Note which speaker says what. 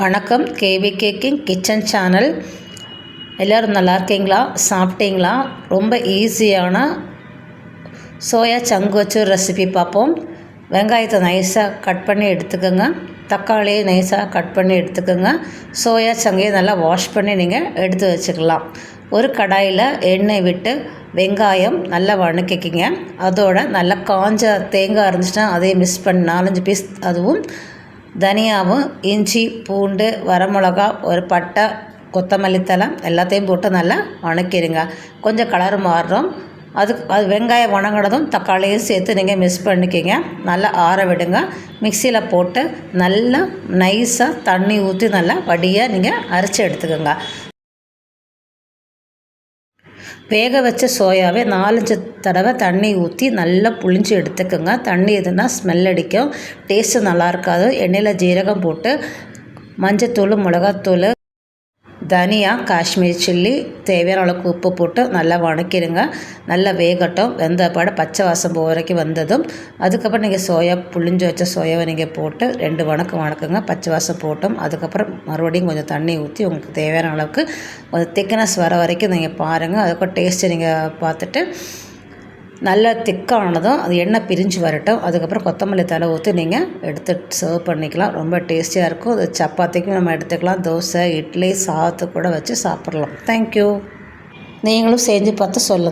Speaker 1: வணக்கம். KVK king kitchen channel. எல்லோரும் நல்லா இருக்கீங்களா? சாப்பிட்டீங்களா? ரொம்ப ஈஸியான சோயா சங்கு வச்சு ஒரு ரெசிபி பார்ப்போம். வெங்காயத்தை நைஸாக கட் பண்ணி எடுத்துக்கோங்க. தக்காளியை நைஸாக கட் பண்ணி எடுத்துக்கோங்க. சோயா சங்கையை நல்லா வாஷ் பண்ணி நீங்கள் எடுத்து வச்சுக்கலாம். ஒரு கடாயில் எண்ணெய் விட்டு வெங்காயம் நல்லா வணக்கிக்கிங்க. அதோட நல்லா காஞ்ச தேங்காய் இருந்துச்சுன்னா அதையும் மிக்ஸ் பண்ணி 4-5 பீஸ், அதுவும் தனியாவும், இஞ்சி, பூண்டு, வரமிளகா, ஒரு பட்டை, கொத்தமல்லி தழை எல்லாத்தையும் போட்டு நல்லா வணக்கிடுங்க. கொஞ்சம் கலர் மாறுறோம். அது வெங்காயம் வணங்கினதும் தக்காளியும் சேர்த்து நீங்கள் மிக்ஸ் பண்ணிக்கிங்க. நல்லா ஆற விடுங்க. மிக்சியில் போட்டு நல்லா நைஸாக தண்ணி ஊற்றி நல்லா வடியாக நீங்கள் அரைச்சி எடுத்துக்கோங்க. வேக வச்ச சோயாவை 4-5 தடவை தண்ணி ஊற்றி நல்லா புழிஞ்சு எடுத்துக்கோங்க. தண்ணி எதுனா ஸ்மெல் அடிக்கும், டேஸ்ட்டு நல்லா இருக்காது. எண்ணெயில் ஜீரகம் போட்டு மஞ்சத்தூள், மிளகாத்தூள், தனியா, காஷ்மீர் சில்லி, தேவையான அளவுக்கு உப்பு போட்டு நல்லா வணக்கிடுங்க. நல்லா வேகட்டும். வெந்த பாடு பச்சை வாசம் போக வரைக்கும் வந்ததும் அதுக்கப்புறம் நீங்கள் சோயா புழிஞ்சு வச்ச சோயாவை நீங்கள் போட்டு 2 வணக்குங்க. பச்சை வாசம் போட்டோம். அதுக்கப்புறம் மறுபடியும் கொஞ்சம் தண்ணி ஊற்றி உங்களுக்கு தேவையான அளவுக்கு கொஞ்சம் திக்னஸ் வர வரைக்கும் நீங்கள் பாருங்கள். அதுக்கப்புறம் டேஸ்ட்டு நீங்கள் பார்த்துட்டு நல்லா திக்கானதும் அது எண்ணெய் பிரிஞ்சு வரட்டும். அதுக்கப்புறம் கொத்தமல்லி தழை ஊற்றி நீங்கள் எடுத்து சர்வ் பண்ணிக்கலாம். ரொம்ப டேஸ்டியாக இருக்கும். அது சப்பாத்திக்கும் நம்ம எடுத்துக்கலாம். தோசை, இட்லி, சாதத்துக்கு கூட வச்சு சாப்பிட்லாம். தேங்க்யூ. நீங்களும் செஞ்சு பார்த்து சொல்லுங்கள்.